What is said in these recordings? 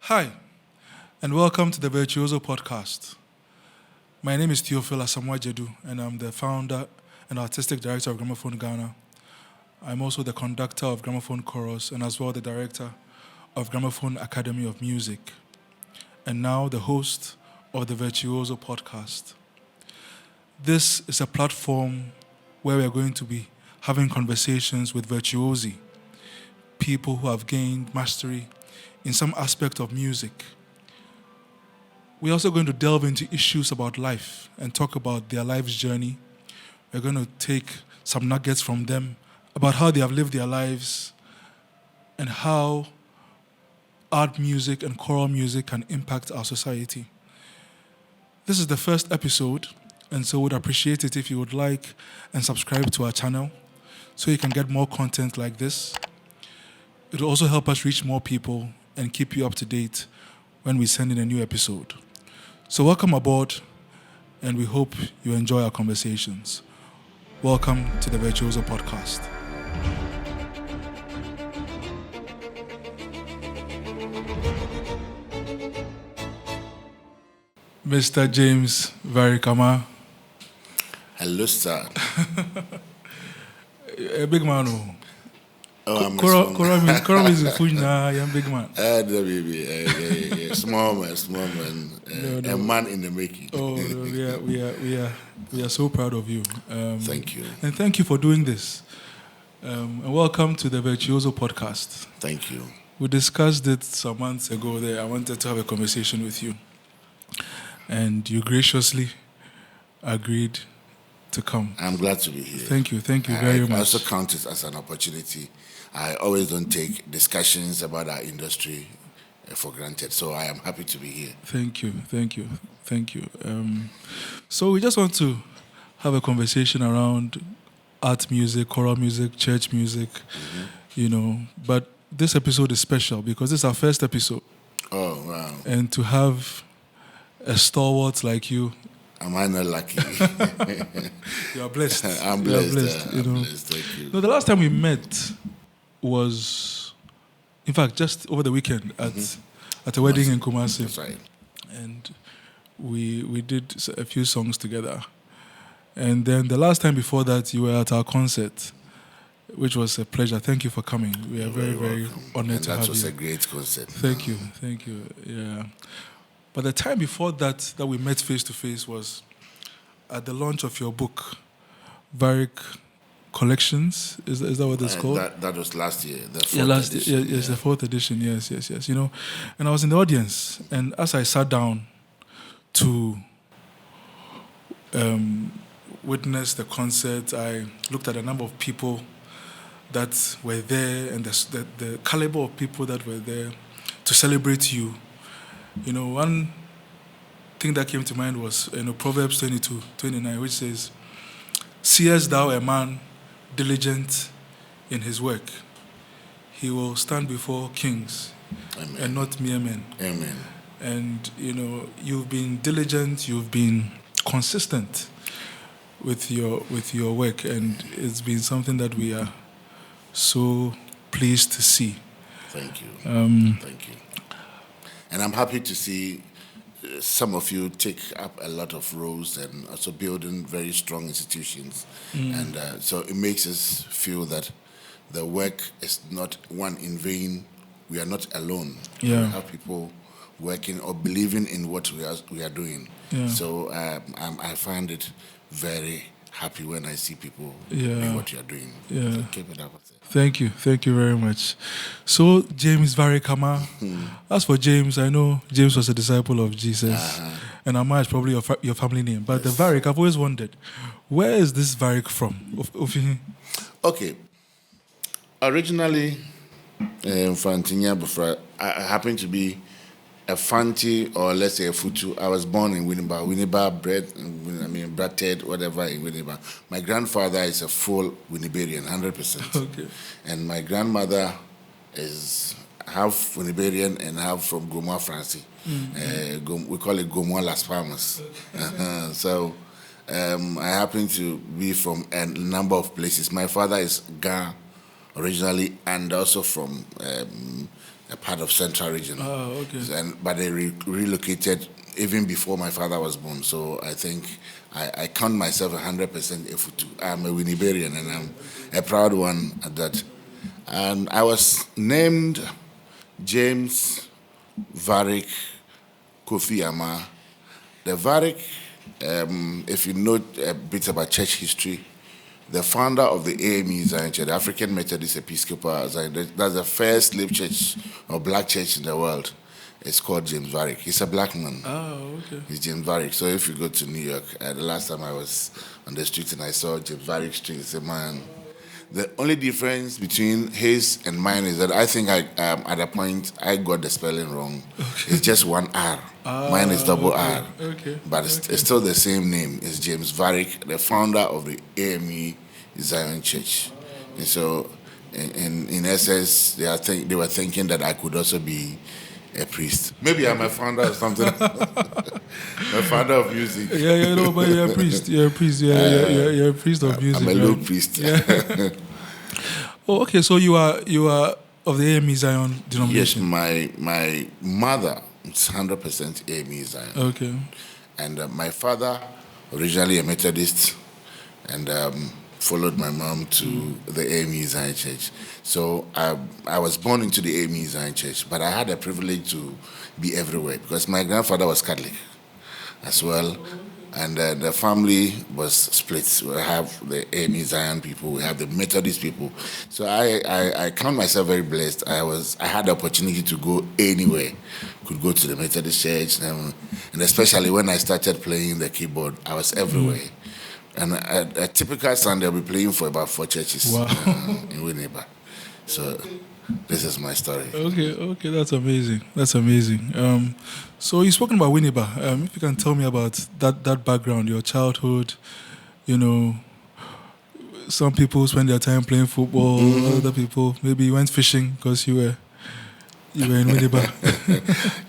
Hi, and welcome to the Virtuoso Podcast. My name is Theophil Asamoah Jedu, and I'm the founder and artistic director of Gramophone Ghana. I'm also the conductor of Gramophone Chorus and as well the director of Gramophone Academy of Music, and now the host of the Virtuoso Podcast. This is a platform where we are going to be having conversations with virtuosi, people who have gained mastery in some aspect of music. We're also going to delve into issues about life and talk about their life's journey. We're going to take some nuggets from them about how they have lived their lives and how art music and choral music can impact our society. This is the first episode, and so would appreciate it if you would like and subscribe to our channel so you can get more content like this. It will also help us reach more people and keep you up to date when we send in a new episode. So welcome aboard, and we hope you enjoy our conversations. Welcome to the Virtuoso Podcast. Mr. James Varrick Armaah. Hello, sir. A big man. I'm Choral music, I'm big man. baby. Small man. A man in the making. Oh, we are so proud of you. Thank you. And thank you for doing this. And welcome to the Virtuoso Podcast. Thank you. We discussed it some months ago there. I wanted to have a conversation with you. And you graciously agreed to come. I'm glad to be here. Thank you very much. I also count it as an opportunity. I always don't take discussions about our industry for granted, so I am happy to be here. Thank you. So we just want to have a conversation around art music, choral music, church music, But this episode is special because this is our first episode. Oh, wow. And to have a stalwart like you. Am I not lucky? You are blessed. I'm blessed. I'm blessed. Thank you. No, the last time we met was, in fact, just over the weekend at a wedding in Kumasi. That's right. And we did a few songs together. And then the last time before that, you were at our concert, which was a pleasure. Thank you for coming. We are very, very honored to have you. That was a great concert. Thank you. Yeah. But the time before that we met face to face was at the launch of your book, Varrick Collections. Is that what it's called? That was last year. The fourth edition. Yes, the fourth edition. Yes. And I was in the audience, and as I sat down to witness the concert, I looked at a number of people that were there and the caliber of people that were there to celebrate you. One thing that came to mind was, Proverbs 22:29, which says, "Seest thou a man diligent in his work? He will stand before kings." Amen. And not mere men. Amen. And, you've been diligent, you've been consistent with your work, and it's been something that we are so pleased to see. Thank you. Thank you. And I'm happy to see some of you take up a lot of roles and also building very strong institutions. And so it makes us feel that the work is not one in vain. We are not alone. Yeah. We have people working or believing in what we are doing. Yeah. So I find it very happy when I see people doing what you are doing. Yeah. So keep it up. Thank you very much. So, James Varrick Armaah. As for James, I know James was a disciple of Jesus, and Armaah is probably your family name. But yes. The Varrick, I've always wondered, where is this Varrick from? Okay. Originally, I happen to be a Fanti, or let's say a Futu. I was born in Winneba, bred, Ted, whatever in Winneba. My grandfather is a full Winnebarian, 100%. Okay. And my grandmother is half Winnebarian and half from Gomoa, France. We call it Gomoa Las Palmas. So I happen to be from a number of places. My father is Ga originally, and also from a part of Central Region. Oh, okay. But they relocated even before my father was born. So I think I count myself 100% Efutu. I'm a Winnibarian, and I'm a proud one at that. And I was named James Varrick Armaah. The Varrick, if you know a bit about church history, the founder of the AME Zion Church, the African Methodist Episcopal Zion, that's the first slave church or black church in the world. It's called James Varrick. He's a black man. Oh, okay. He's James Varrick. So if you go to New York, the last time I was on the street and I saw James Varrick Street, it's a man. The only difference between his and mine is that I think at a point I got the spelling wrong. Okay. It's just one R. Mine is double R. Okay. But it's still the same name. It's James Varrick, the founder of the AME Zion Church. And so, in essence, they were thinking that I could also be a priest. Maybe I'm a founder of something. A founder of music. Yeah, no, but you're a priest. You're a priest. You're a priest of music. I'm a low priest. Yeah. Oh, okay. So you are of the AME Zion denomination. Yes, my mother is 100% AME Zion. Okay. And my father, originally a Methodist, and followed my mom to the AME Zion Church. So I was born into the AME Zion Church, but I had a privilege to be everywhere because my grandfather was Catholic as well. And the family was split. We have the AME Zion people, we have the Methodist people. So I count myself very blessed. I had the opportunity to go anywhere. Could go to the Methodist church, and especially when I started playing the keyboard, I was everywhere. And a typical Sunday, I'll be playing for about 4 churches in Winneba. So this is my story. Okay, that's amazing. So you've spoken about Winneba. If you can tell me about that background, your childhood, some people spend their time playing football, other people maybe went fishing because you were in Winneba.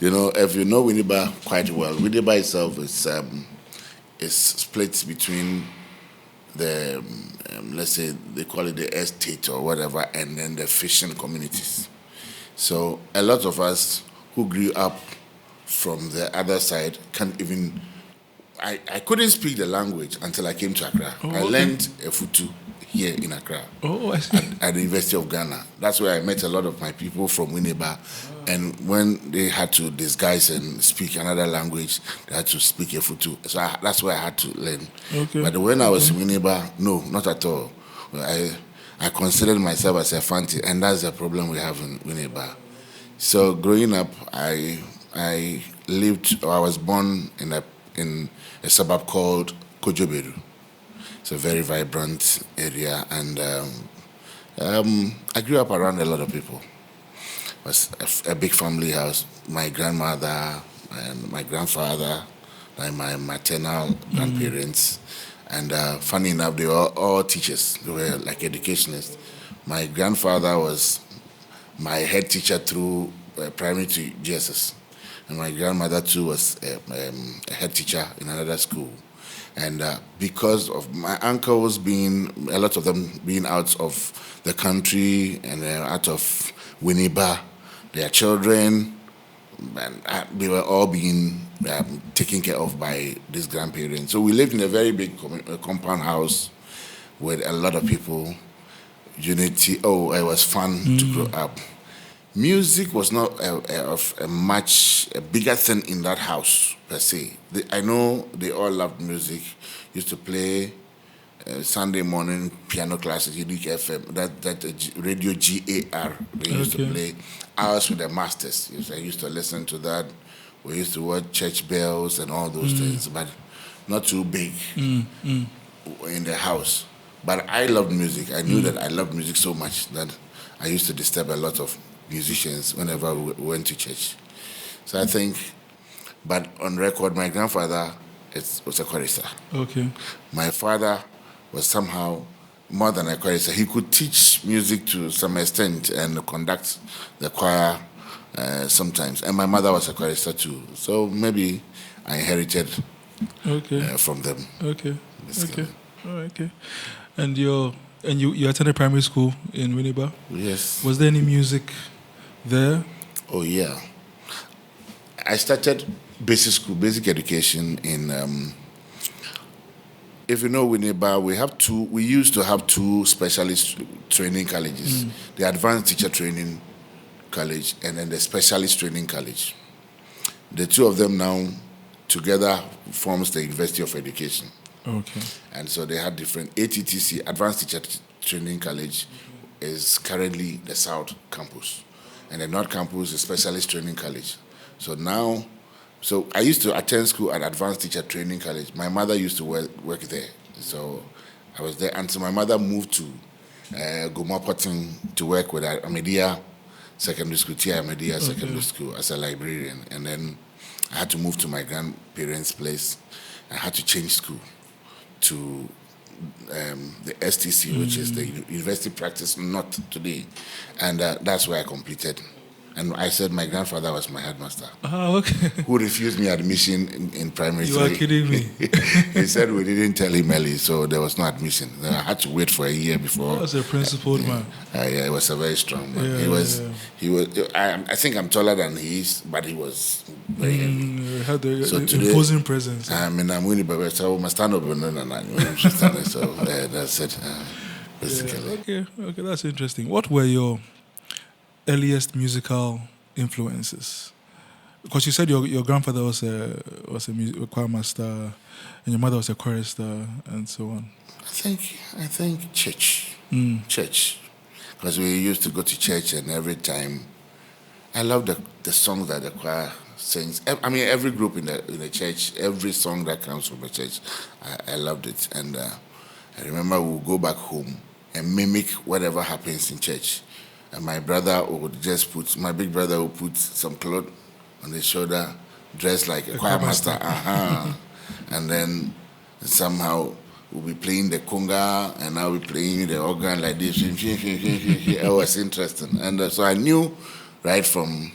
If you know Winneba quite well, Winneba itself is split between the, let's say they call it the estate or whatever, and then the fishing communities. So a lot of us who grew up from the other side can't even, I couldn't speak the language until I came to Accra. I learned Efutu here in Accra. Oh, I see. At the University of Ghana. That's where I met a lot of my people from Winneba. And when they had to disguise and speak another language, they had to speak Efutu. So that's where I had to learn. Okay. But when I was in Winneba, no, not at all. I considered myself as a Fanti, and that's the problem we have in Winneba. So growing up, I was born in a suburb called Kojoberu. It's a very vibrant area, and I grew up around a lot of people. It was a big family house. My grandmother and my grandfather, and my maternal grandparents, and funny enough, they were all teachers. They were like educationists. My grandfather was my head teacher through primary to GSS, and my grandmother too was a head teacher in another school. And because of my uncles a lot of them being out of the country and out of Winneba, their children, and they were all being taken care of by these grandparents. So we lived in a very big compound house with a lot of people. Unity. Oh, it was fun to grow up. Music was not a much bigger thing in that house per se. I know they all loved music. Used to play Sunday morning piano classes, Unique FM, that radio GAR. They used to play hours with the masters. I used to listen to that. We used to watch church bells and all those things, but not too big in the house. But I loved music. I knew that I loved music so much that I used to disturb a lot of musicians whenever we went to church. So I think, but on record, my grandfather was a chorister. Okay. My father was somehow more than a chorister. He could teach music to some extent and conduct the choir sometimes. And my mother was a chorister too. So maybe I inherited from them. Okay. Okay. Oh, okay. And you attended primary school in Winneba? Yes. Was there any music there? Oh, yeah. I started basic education in, if you know Winneba, we used to have two specialist training colleges, the Advanced Teacher Training College and then the Specialist Training College. The two of them now together forms the University of Education. Okay. And so they had different, ATTC, Advanced Teacher Training College, is currently the South Campus. And the North Campus is Specialist Training College. So I used to attend school at Advanced Teacher Training College. My mother used to work there. So I was there. And so my mother moved to Gomapotin to work with Ahmadiyya Secondary School, Ahmadiyya Secondary School as a librarian. And then I had to move to my grandparents' place. I had to change school to the STC, which is the University Practice Not today. And that's where I completed. And I said my grandfather was my headmaster. Oh, okay. Who refused me admission in primary school. You are kidding me. He said we didn't tell him early, so there was no admission. Then I had to wait for a year before. That was a principled man. Yeah, he was a very strong man. Yeah, he was. I think I'm taller than he is, but he was very heavy. Had the So today, imposing presence. I'm winning, but so I must stand up and so that's it. Basically. Okay, that's interesting. What were your earliest musical influences? Because you said your grandfather was a choir master, and your mother was a chorister, and so on. I think church, because we used to go to church, and every time, I love the songs that the choir sings. I mean, every group in the church, every song that comes from the church, I loved it, and I remember we would go back home and mimic whatever happens in church. And my big brother would put some cloth on his shoulder, dressed like a choir master. And then somehow we'll be playing the conga, and I'll be playing the organ like this. It was interesting. And so I knew right from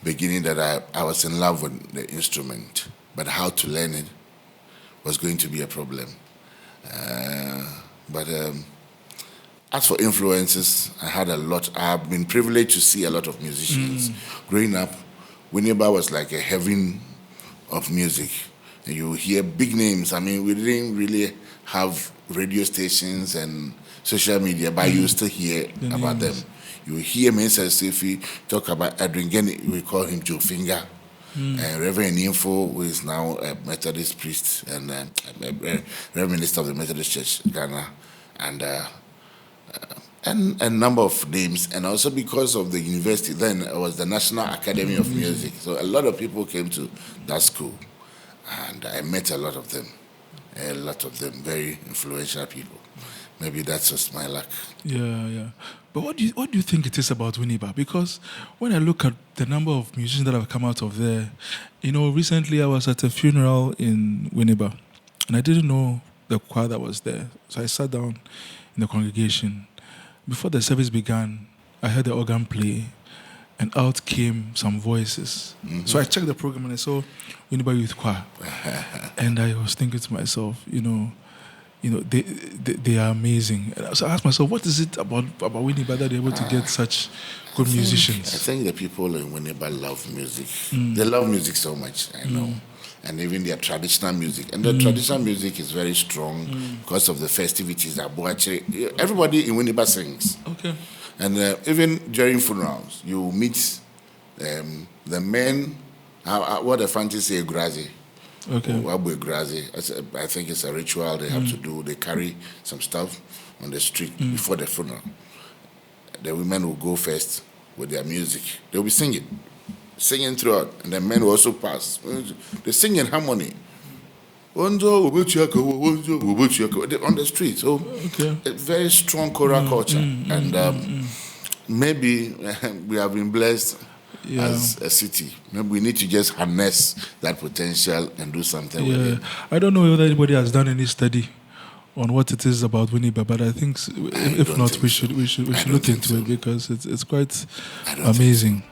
beginning that I was in love with the instrument, but how to learn it was going to be a problem. As for influences, I had a lot. I've been privileged to see a lot of musicians. Growing up, Winneba was like a heaven of music. You hear big names. I mean, we didn't really have radio stations and social media, but you still hear about them. You hear Mensah Sefi talk about Adrian Geni, we call him Joe Finger. Reverend Info, who is now a Methodist priest and Reverend Minister of the Methodist Church, Ghana, and a number of names, and also because of the university, then it was the National Academy of Music. So a lot of people came to that school, and I met a lot of them, very influential people. Maybe that's just my luck. Yeah. But what do you think it is about Winneba? Because when I look at the number of musicians that have come out of there, recently I was at a funeral in Winneba, and I didn't know the choir that was there. So I sat down in the congregation. Before the service began, I heard the organ play, and out came some voices. So I checked the program and I saw Winneba Youth Choir, and I was thinking to myself, they are amazing. And so I asked myself, what is it about Winneba that they're able to get such good musicians? I think the people in Winneba love music. They love music so much, I know. And even their traditional music. And the traditional music is very strong because of the festivities that Boache. Everybody in Winneba sings. Okay. And even during funerals, you meet the men, what the Francis say, Grazi. Okay. I think it's a ritual they have to do. They carry some stuff on the street before the funeral. The women will go first with their music. They'll be singing throughout, and the men will also pass. They sing in harmony. On the street. So a very strong choral culture. And maybe we have been blessed as a city. Maybe we need to just harness that potential and do something with it. I don't know whether anybody has done any study on what it is about Winneba, but I think if not, we should look into it because it's quite amazing.